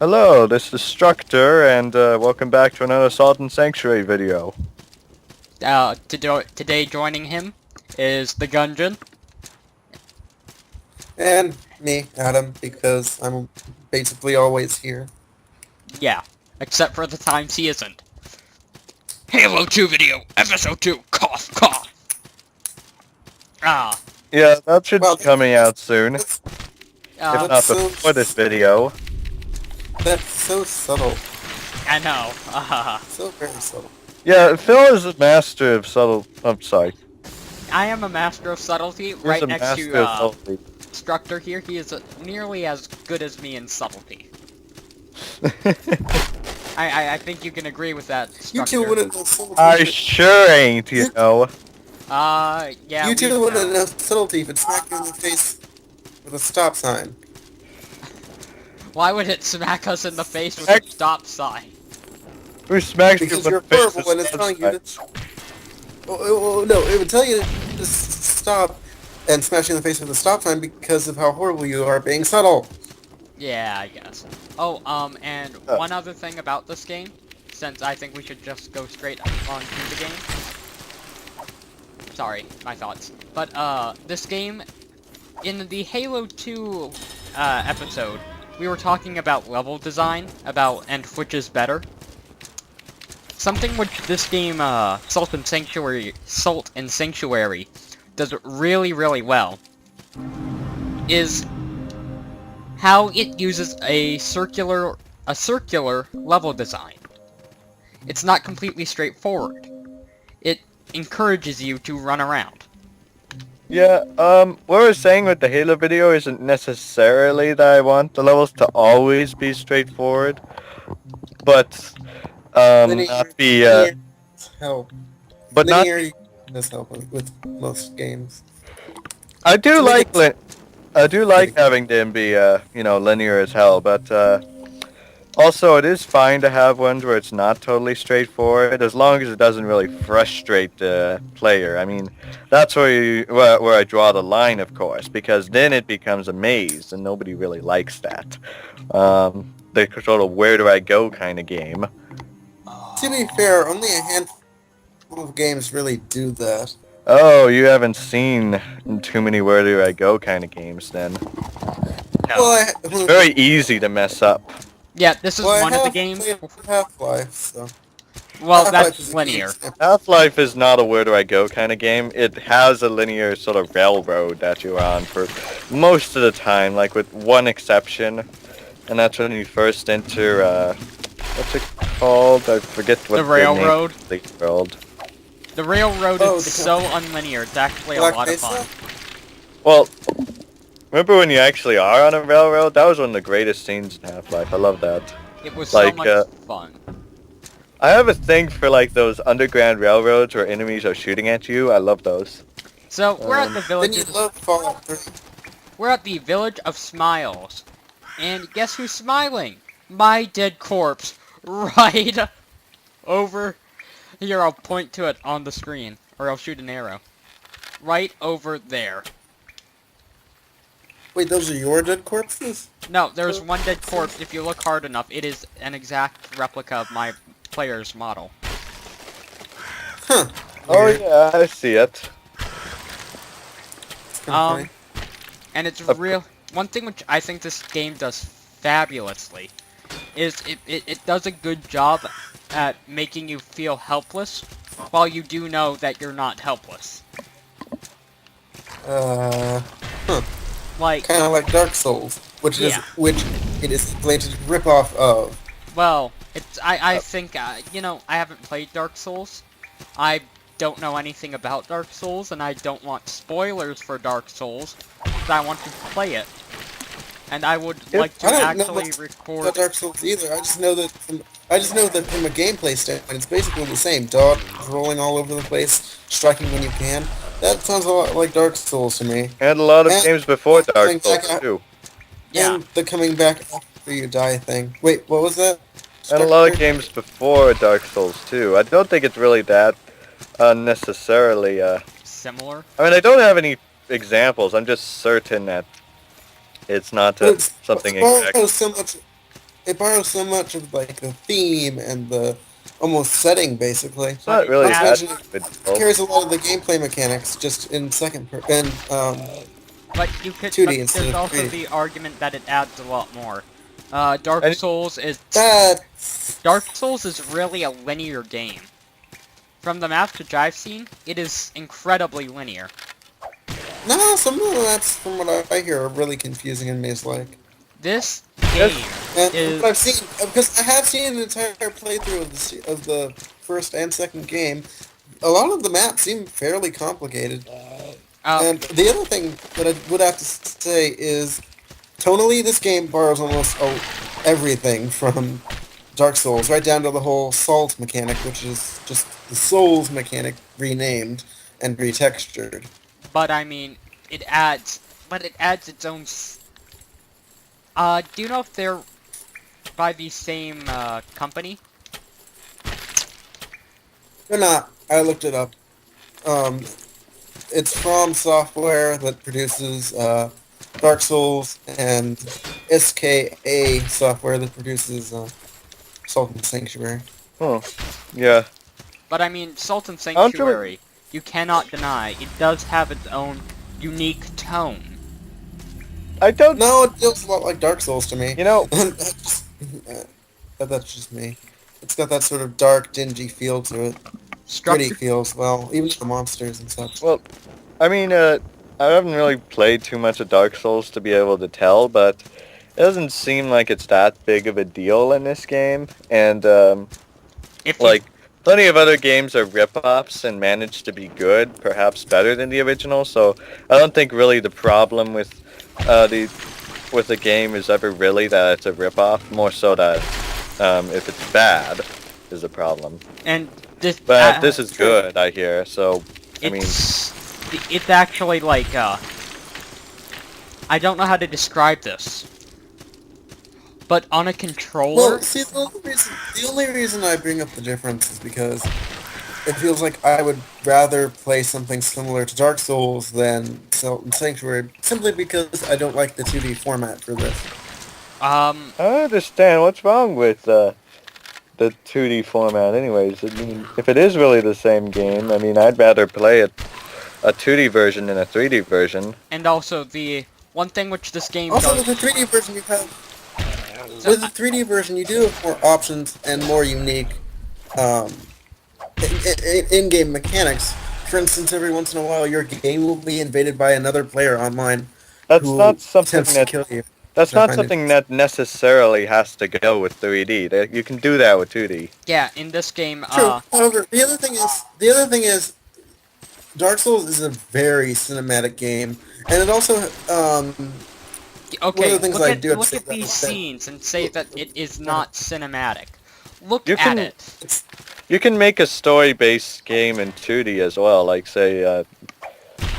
Hello, this is Structor, and welcome back to another Salt and Sanctuary video. Today joining him is the Gungeon. And me, Adam, because I'm basically always here. Yeah, except for the times he isn't. Halo 2 video, episode 2, cough, cough. Ah, Yeah, that should Well, be coming out soon, That's, if uh, not so- before this video. that's so subtle. I know. So very subtle. Yeah, Phil is a master of subtle... I'm sorry. I am a master of subtlety. He's Right a next master to of subtlety. Structor here, he is nearly as good as me in subtlety. I think you can agree with that, You Structor. two wouldn't know subtlety. I sure ain't, you know. Yeah. You two we wouldn't know. know subtlety if it smacked you in the face with a stop sign. Why would it smack us in the face with Smack- a stop sign? Who smacks you Because in you're the face horrible with and it's telling you to... Oh, no, it would tell you to stop and smash you in the face with a stop sign because of how horrible you are being subtle. Yeah, I guess. Oh, and Oh. one other thing about this game, since I think we should just go straight on to the game. Sorry, my thoughts. But, this game, in the Halo 2, episode, we were talking about level design, and which is better. Something which this game, Salt and Sanctuary, does really, really well, is how it uses a circular level design. It's not completely straightforward. It encourages you to run around. Yeah, what I was saying with the Halo video isn't necessarily that I want the levels to always be straightforward, but, not be, linear help. but not... Linear does help with most games. I do To make like I do like having them be linear as hell, but also it is fine to have ones where it's not totally straightforward, as long as it doesn't really frustrate the player. I mean, that's where I draw the line, of course, because then it becomes a maze, and nobody really likes that. The sort of where do I go kind of game. To be fair, only a handful of games really do that. Oh, you haven't seen too many where do I go kind of games then. Well, It's very easy to mess up. Yeah, this is well, one of the games. Half-Life, so... Well, Half-Life is that's a linear. game. Half-Life is not a where do I go kind of game. It has a linear sort of railroad that you're on for most of the time, like with one exception. And that's when you first enter, what's it called? I forget what The railroad? Name is. The world. The railroad Oh, is so unlinear. It's actually a Black lot of Mesa? fun. Well, remember when you actually are on a railroad? That was one of the greatest scenes in Half-Life. I love that. It was Like, so much fun. I have a thing for like those underground railroads where enemies are shooting at you. I love those. So we're at the Then village. you love Fallout 3. We're at the village of Smiles, and guess who's smiling? My dead corpse, right over here. I'll point to it on the screen, or I'll shoot an arrow. Right over there. Wait, those are your dead corpses? No, there's one dead corpse. If you look hard enough, it is an exact replica of my player's model. Huh. Oh Weird. yeah, I see it. It's kinda funny. And it's Of real. One thing which I think this game does fabulously is it does a good job at making you feel helpless, while you do know that you're not helpless. Like, Kind of like Dark Souls, which Yeah. it is a blatant ripoff of. well, I think, you know, I haven't played Dark Souls. I don't know anything about Dark Souls, and I don't want spoilers for Dark Souls, but I want to play it. And I would like to I don't know actually much record... about Dark Souls either. I just know that from a gameplay standpoint, it's basically the same. Dog rolling all over the place, striking when you can. That sounds a lot like Dark Souls to me. And a lot of And- games before Dark coming back Souls out- too. Yeah. And the coming back after you die thing. Wait, what was that? And a lot of games before Dark Souls too. I don't think it's really that necessarily. Similar? I mean, I don't have any examples. I'm just certain that it's not But it's something also exact. so much. it borrows so much of like the theme and the almost setting, basically. It's not really Not to that mention, good. it carries a lot of the gameplay mechanics just in But you could. 2D But instead there's of also 3D. the argument that it adds a lot more. Dark And- Souls is really a linear game. From the maps which I've seen, it is incredibly linear. No, some of the maps, from what I hear, are really confusing and maze-like. This Yes. game And is. what I've seen, because I have seen an entire playthrough of the first and second game, a lot of the maps seem fairly complicated. And the other thing that I would have to say is, tonally, this game borrows almost everything from Dark Souls, right down to the whole salt mechanic, which is just the Souls mechanic renamed and retextured. But I mean, it adds its own. Do you know if they're by the same company? They're not. I looked it up. It's From Software that produces Dark Souls, and SKA Software that produces Salt and Sanctuary. Oh, yeah. But I mean, Salt and don't really- Sanctuary, you cannot deny, it does have its own unique tone. I don't. No, it feels a lot like Dark Souls to me. You know, But that's just me. It's got that sort of dark, dingy feel to it. Gritty Structure. feels, well, even the monsters and such. well, I mean, I haven't really played too much of Dark Souls to be able to tell, but it doesn't seem like it's that big of a deal in this game. And If you- like, plenty of other games are rip-offs and manage to be good, perhaps better than the original. So I don't think really the problem with the game is ever really that it's a rip-off. More so that if it's bad is a problem. and this, But this is good, I hear. So I mean, it's actually like I don't know how to describe this, but on a controller, Well, see, the only reason I bring up the difference is because it feels like I would rather play something similar to Dark Souls than Salt and Sanctuary, simply because I don't like the 2D format for this. I don't understand what's wrong with the 2D format. Anyways, I mean, if it is really the same game, I mean, I'd rather play a 2D version than a 3D version. and also the one thing which this game Also, does. with the 3D version, you have So with the 3D version, you do have more options and more unique in-game mechanics. For instance, every once in a while, your game will be invaded by another player online. That's who not something attempts to that kill you. that's I not find it- something that necessarily has to go with 3D. You can do that with 2D. Yeah, in this game, True. However, the other thing is, Dark Souls is a very cinematic game, and it also okay, the things look I at, do have to look say at about these that- scenes and say that it is not cinematic. Look You at can- it. You can make a story-based game in 2D as well, like say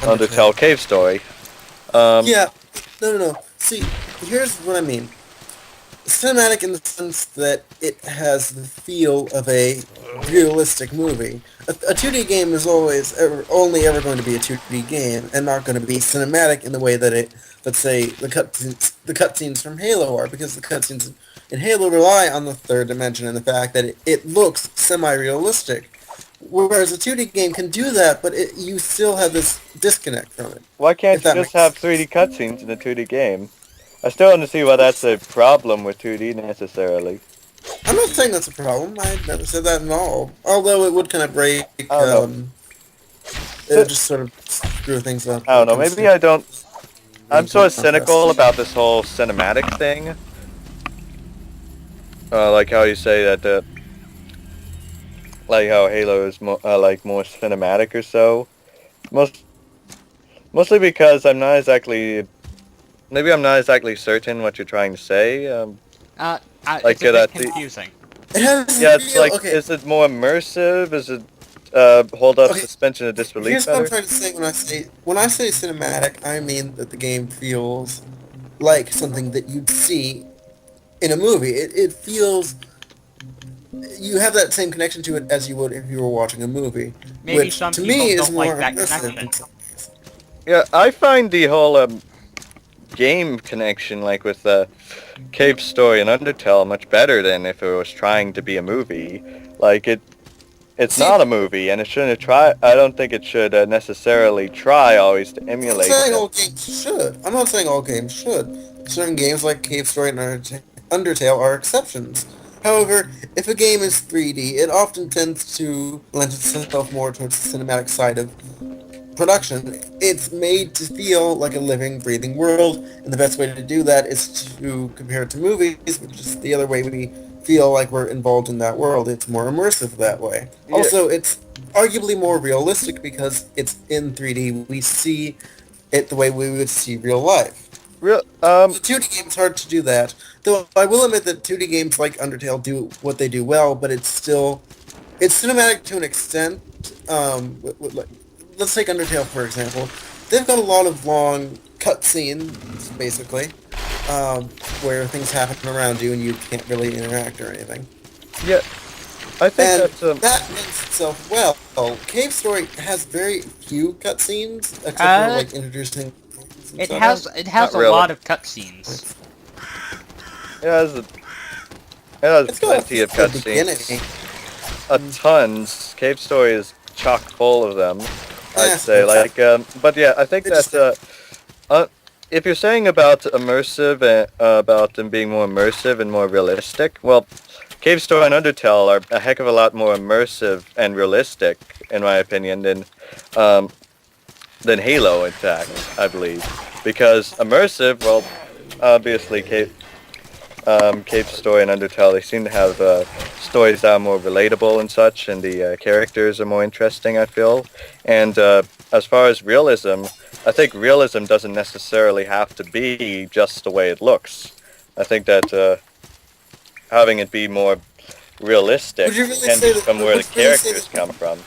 Undertale Cave Story. Yeah, no. See, here's what I mean. Cinematic in the sense that it has the feel of a realistic movie. A 2D game is only ever going to be a 2D game, and not going to be cinematic in the way that let's say, the cutscenes from Halo are, because the cutscenes in Halo rely on the third dimension and the fact that it looks semi-realistic. Whereas a 2D game can do that, but you still have this disconnect from it. Why can't if you that just makes have 3D cutscenes in a 2D game? I still don't see why that's a problem with 2D necessarily. I'm not saying that's a problem. I never said that at all. Although it would kind of break, it would just sort of screw things up. I don't know, maybe I don't... I'm sort of cynical about this whole cinematic thing. Like how you say that like how Halo is more cinematic or so. Mostly because I'm not exactly certain what you're trying to say. Like, It's a that bit the- confusing. It has Yeah, it's real- like, okay. is it more immersive? Is it hold up Okay, suspension of disbelief Here's what I'm better? trying to say when I say cinematic. I mean that the game feels like something that you'd see in a movie. It feels you have that same connection to it as you would if you were watching a movie. Maybe which some to people me is don't like more that immersive. connection. Yeah, I find the whole game connection, like with Cave Story and Undertale, much better than if it was trying to be a movie. Like it's not a movie, and it shouldn't try. I don't think it should necessarily try always to I'm emulate. not saying all games should. I'm not saying all games should. Certain games like Cave Story and Undertale are exceptions. However, if a game is 3D, it often tends to lend itself more towards the cinematic side of production. It's made to feel like a living, breathing world, and the best way to do that is to compare it to movies, which is the other way we feel like we're involved in that world. It's more immersive that way. Yeah. Also, it's arguably more realistic because it's in 3D. We see it the way we would see real life. Real, The 2D game is hard to do that. Though I will admit that 2D games like Undertale do what they do well, but it's cinematic to an extent. Let's take Undertale for example. They've got a lot of long cutscenes, basically, where things happen around you and you can't really interact or anything. yeah, I think And that's that lends itself well. Cave Story has very few cutscenes, except Uh, for like introducing. and It stuff. has Not a really. lot of cutscenes. it has It's got plenty of a beginning. cutscenes. Tons. Cave Story is chock full of them. I'd Yeah, say, like, but yeah, I think It's that if you're saying about immersive, about them being more immersive and more realistic, well, Cave Story and Undertale are a heck of a lot more immersive and realistic, in my opinion, than Halo, in fact, I believe. Because immersive, well, obviously Cave Story and Undertale, they seem to have stories that are more relatable and such, and the characters are more interesting, I feel. And as far as realism, I think realism doesn't necessarily have to be just the way it looks. I think that having it be more realistic Would you really can say be that- from where the would you really say characters that- come from.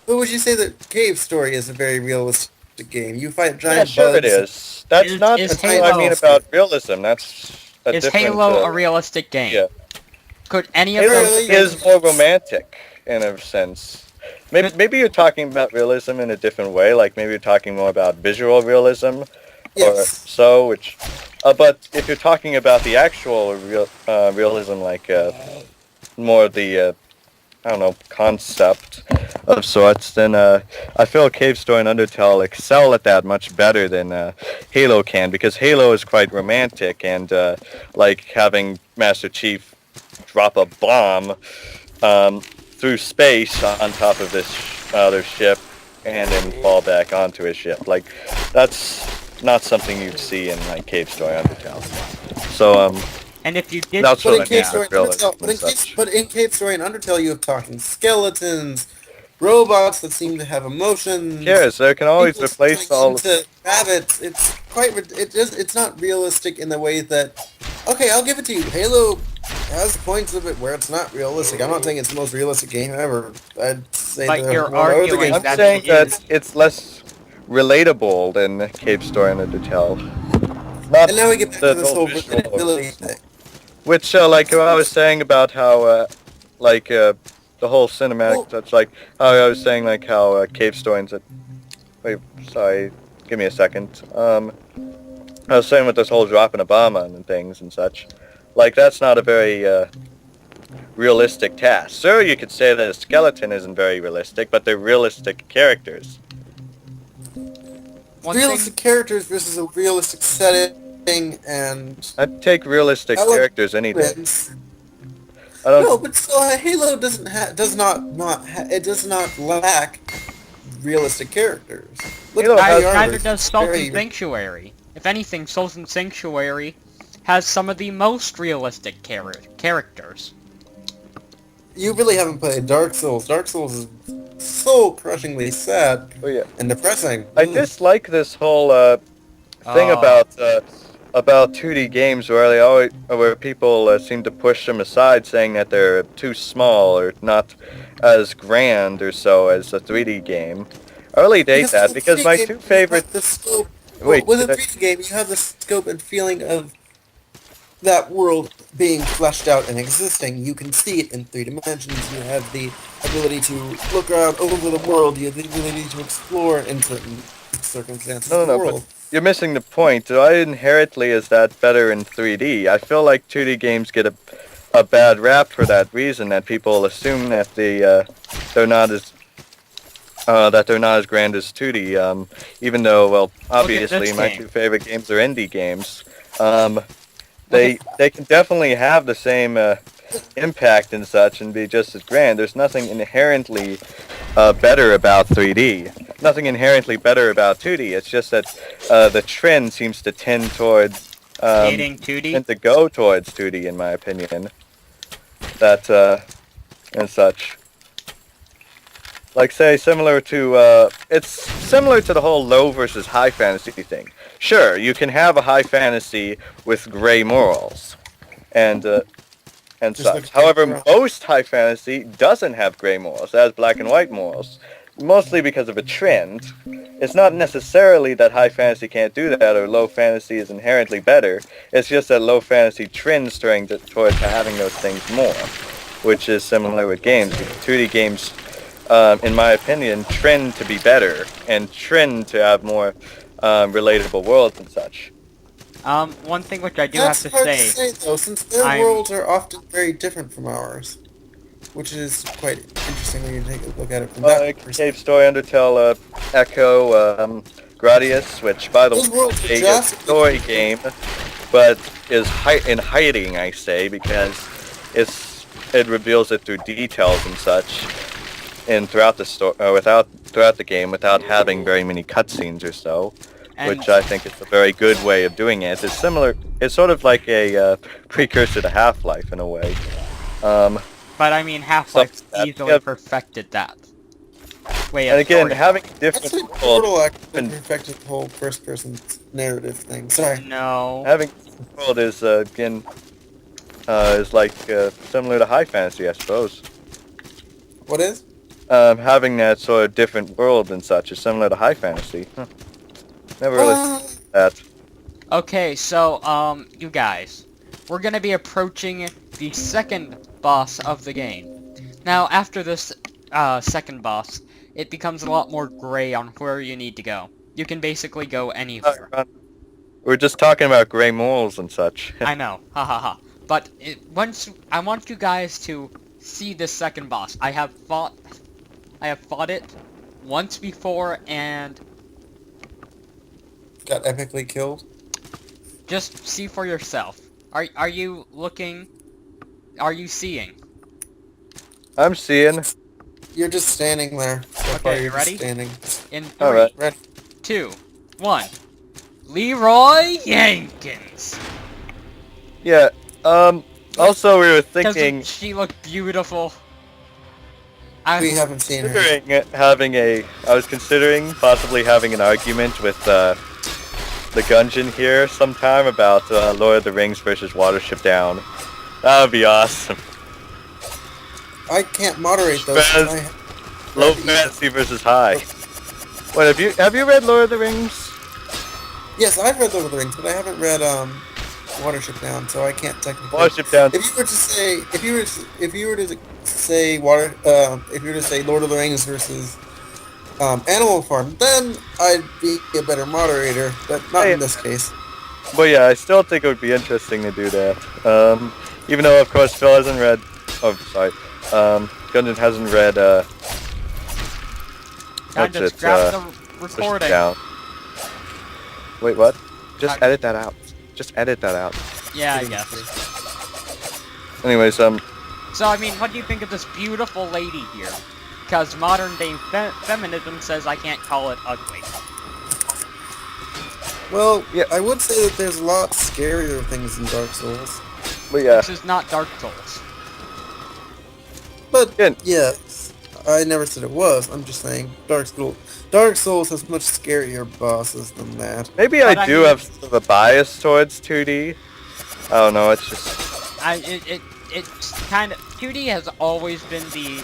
But would you say that Cave Story is a very realistic game? You fight Yeah, giant sure it bugs. is. That's Is- not is that's what I mean Halo- about realism. That's a Is different, Halo a realistic game? yeah. Could any of Halo those is more romantic in a sense. Maybe you're talking about realism in a different way. Like maybe you're talking more about visual realism, or Yes. so. Which, but if you're talking about the actual realism, like more of the I don't know, concept of sorts, then I feel Cave Story and Undertale excel at that much better than Halo can, because Halo is quite romantic, and like having Master Chief drop a bomb through space on top of this other ship and then fall back onto his ship. Like, that's not something you'd see in like Cave Story Undertale. So and if you did That's But what in I Cave mean, Story and realism Undertale, and such. but in Cave Story and Undertale, you have talking skeletons, robots that seem to have emotions. yes, they can always people replace turning all. into rabbits. It's quite. It's not realistic in the way that. Okay, I'll give it to you. Halo has points of it where it's not realistic. I'm not saying it's the most realistic game ever. I'd say But there you're are more other arguing games. I'm that saying it that is. it's less relatable than Cave Story and Undertale. Not And now we get back the to this whole whole visual relatability thing. Which, like I was saying about how, the whole cinematic Well- touch, like how I was saying, like how Cave Story and wait, sorry, give me a second. I was saying with this whole dropping a bomb on and things and such, like that's not a very realistic task. Sure, you could say that a skeleton isn't very realistic, but they're realistic characters. one Realistic characters versus a realistic setting and I'd take realistic Elements. characters any day. wins. I don't. No, but still, Halo does not lack realistic characters. Look Halo at has- the armor. neither does Salt Very- and Sanctuary. If anything, Salt and Sanctuary has some of the most realistic characters. You really haven't played Dark Souls. Dark Souls is so crushingly sad Oh yeah. and depressing. I dislike this whole thing Oh. about 2D games where people seem to push them aside, saying that they're too small or not as grand or so as a 3D game. I really date that with a because 3D my game, two you have favorite. the scope. Wait, with a did I- 3D game, you have the scope and feeling of that world being fleshed out and existing. You can see it in 3 dimensions. You have the ability to look around over the world. You have the ability to explore in certain circumstances No, of the no, but world. you're missing the point. Why inherently is that better in 3D? I feel like 2D games get a bad rap for that reason, that people assume that they're not as grand as 2D. Even though, well, obviously this my game. two favorite games are indie games. They can definitely have the same impact and such and be just as grand. There's nothing inherently better about 3D. Nothing inherently better about 2D. It's just that the trend seems to tend toward Hating 2D? tend to go towards 2D, in my opinion. That and such. Like, say, similar to it's similar to the whole low versus high fantasy thing. Sure, you can have a high fantasy with gray morals, and Just such. like However, Game of most high fantasy doesn't have gray morals. It has black and white morals, mostly because of a trend. It's not necessarily that high fantasy can't do that or low fantasy is inherently better. It's just that low fantasy trends towards having those things more, which is similar with games. 2D games, in my opinion, trend to be better and trend to have more relatable worlds and such. One thing which I do That's have to hard say, to say though, since their I'm- worlds are often very different from ours, which is quite interesting when you take a look at it from that Like perspective. Cave Story, Undertale, Echo, Gradius, which by the Those worlds are way is a drastically story different. game, but is in hiding, I say, because it reveals it through details and such, and throughout the throughout the game without having very many cutscenes or so. and Which I think is a very good way of doing it. It's similar. It's sort of like a precursor to Half-Life in a way. but I mean Half-Life Something that- easily yeah. perfected that way of And again, story. having Actually, different worlds, Portal actually and- perfected the whole first-person narrative thing. Sorry. No. having different world is again is like similar to high fantasy, I suppose. What is? Having that sort of different world and such is similar to high fantasy. Huh. Never really that. Okay, so, you guys, we're gonna be approaching the second boss of the game. Now, after this, second boss, it becomes a lot more gray on where you need to go. You can basically go anywhere. We're just talking about gray morals and such. I know, ha ha ha. But, I want you guys to see this second boss. I have fought it once before, and Got epically killed. just see for yourself. Are you looking? Are you seeing? I'm seeing. You're just standing there. So Okay, far you you're just ready? standing. In 3, Alright. Ready? 2, 1. Leroy Jenkins. Yeah. Also, we were Doesn't thinking. she look beautiful? We haven't seen her. I was considering possibly having an argument with the Gungeon here sometime about Lord of the Rings versus Watership Down. That would be awesome. I can't moderate those. Spaz- I- Low fantasy versus high. What have you read Lord of the Rings? Yes, I've read Lord of the Rings, but I haven't read Watership Down, so I can't technically. Watership Down. If you were to say, if you were to say Lord of the Rings versus Animal Farm, then I'd be a better moderator, but not in this case. But yeah, I still think it would be interesting to do that. Even though, of course, Phil hasn't read. Oh, sorry. Gungeon hasn't read. I What's just it? grabbed the Watership recording. Down. Wait, what? Just I- edit that out. Just edit that out. Yeah, I guess. Anyways, So, I mean, what do you think of this beautiful lady here? Because modern day feminism says I can't call it ugly. Well, Yeah. I would say that there's a lot scarier things in Dark Souls. but yeah. This is not Dark Souls. But Good. yes, I never said it was. I'm just saying Dark Souls has much scarier bosses than that. Maybe But I I do mean- have sort of a bias towards 2D. I don't know, it's just... It's kind of 2D has always been the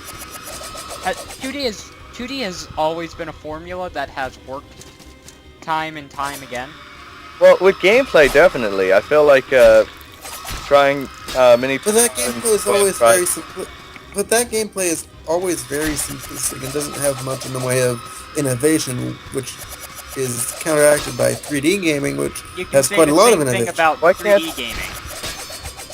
2D has always been a formula that has worked time and time again. Well, with gameplay, definitely. I feel like trying many... But that gameplay is always very simplistic. But that gameplay is always very simplistic and doesn't have much in the way of innovation, which is counteracted by 3D gaming, which You can has say quite the a lot same of thing innovation. about Why 3D can't- gaming.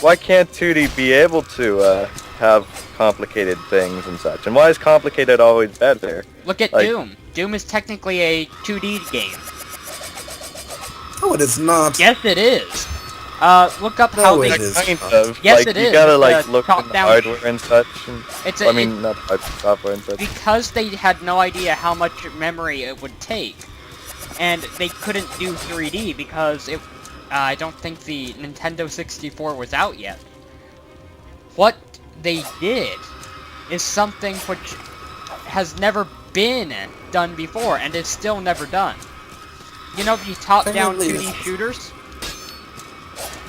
Why can't 2D be able to have complicated things and such? And why is complicated always better? Look at Like- Doom. Doom is technically a 2D game. No, it is not. Yes, it is. Look up No, how it they. is. Kind of. Yes, like, it you is. gotta It's like a look in the top-down- hardware and such. And, It's I mean, not software and such. because they had no idea how much memory it would take, and they couldn't do 3D because it. I don't think the Nintendo 64 was out yet. What they did is something which has never been done before, and is still never done. You know the top-down Apparently 2D it's- shooters?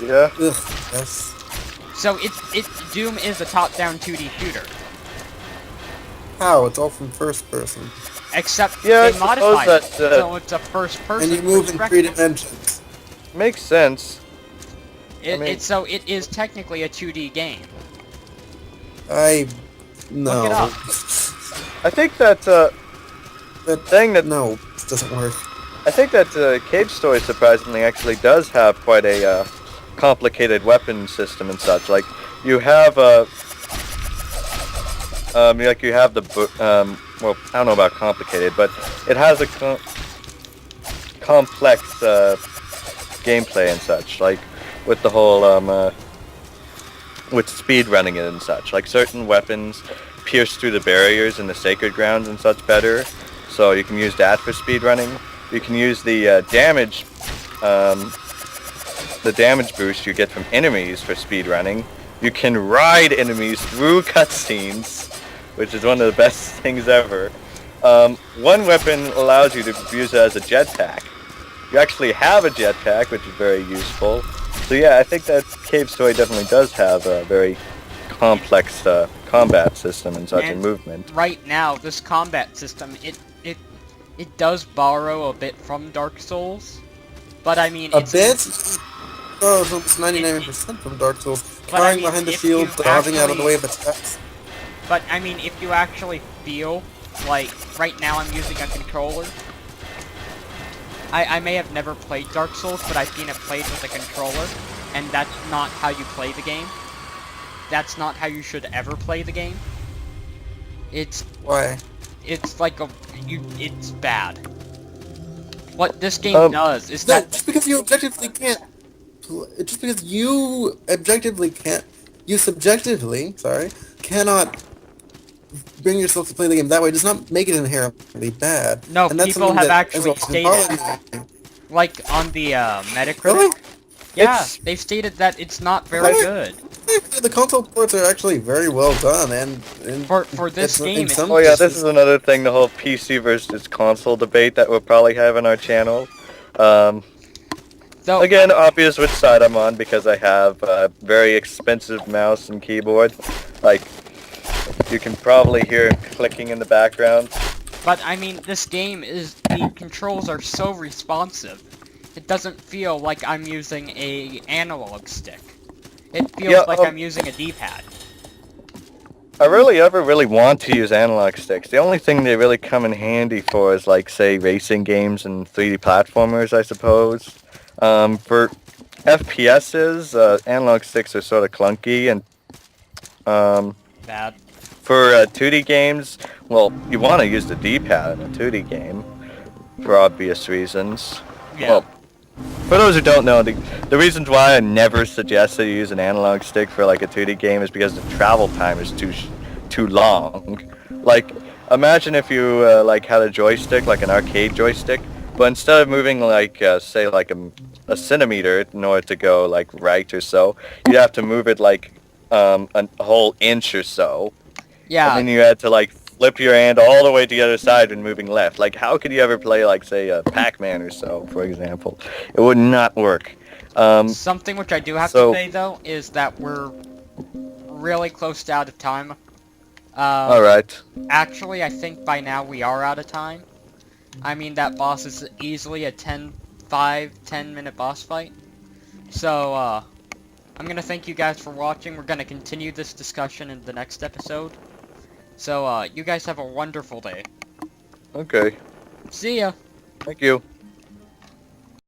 Yeah. Ugh, yes. So Doom is a top-down 2D shooter. How? It's all from first person. Except Yeah, I they suppose modified it, that, so it's a first-person And you move in 3 perspective. dimensions. Makes sense. It, mean- so it is technically a 2D game. No. Look it up. I think that That thing that no, it doesn't work. I think that Cave Story surprisingly actually does have quite a complicated weapon system and such. Like you have like you have the well, I don't know about complicated, but it has a complex gameplay and such. Like with the whole with speed running it and such. Like certain weapons pierce through the barriers in the sacred grounds and such better, so you can use that for speed running. You can use the damage boost you get from enemies for speed running. You can ride enemies through cutscenes, which is one of the best things ever. One weapon allows you to use it as a jetpack. You actually have a jetpack, which is very useful. So yeah, I think that Cave Story definitely does have a very complex combat system and such and And- movement. Right now, this combat system, it does borrow a bit from Dark Souls, but I mean, A it's bit? Oh, it's almost 99% from Dark Souls. But I Cowering mean, behind the if shield, you dodging out of the actually- way of attacks. But I mean, if you actually feel like right now I'm using a controller. I may have never played Dark Souls, but I've seen it played with a controller, and that's not how you play the game. That's not how you should ever play the game. It's Why? like it's bad. What this game does is No, that just because you objectively can't... Just because you objectively can't... You subjectively, cannot bring yourself to play the game that way does not make it inherently bad. No, and that's people something have that actually Xbox can stated. follow. like on the Metacritic. Really? Yeah, It's- they've stated that it's not very Really? good. The console ports are actually very well done, and For this it's- in game, some Oh yeah, this cases- is another thing, the whole PC versus console debate that we'll probably have on our channel. So Again, obvious which side I'm on because I have a very expensive mouse and keyboard. Like, you can probably hear it clicking in the background. but I mean, this game the controls are so responsive. It doesn't feel like I'm using a analog stick. It feels Yeah, like I'm using a D-pad. I really want to use analog sticks. The only thing they really come in handy for is like, say, racing games and 3D platformers, I suppose. For FPSs, analog sticks are sort of clunky, and Bad. for 2D games, well, you want to use the D-pad in a 2D game for obvious reasons. Yeah. Well, for those who don't know, the reasons why I never suggest that you use an analog stick for like a 2D game is because the travel time is too long. Like, imagine if you like had a joystick, like an arcade joystick, but instead of moving like say like a centimeter in order to go like right or so, you'd have to move it like a whole inch or so. Yeah. And then you had to like flip your hand all the way to the other side when moving left. Like, how could you ever play like, say, Pac-Man or so, for example? It would not work. Something which I do have so- to say though is that we're really close to out of time. All right. Actually, I think by now we are out of time. I mean, that boss is easily a 10 minute boss fight. So, I'm gonna thank you guys for watching. We're gonna continue this discussion in the next episode. So, you guys have a wonderful day. Okay. See ya! Thank you.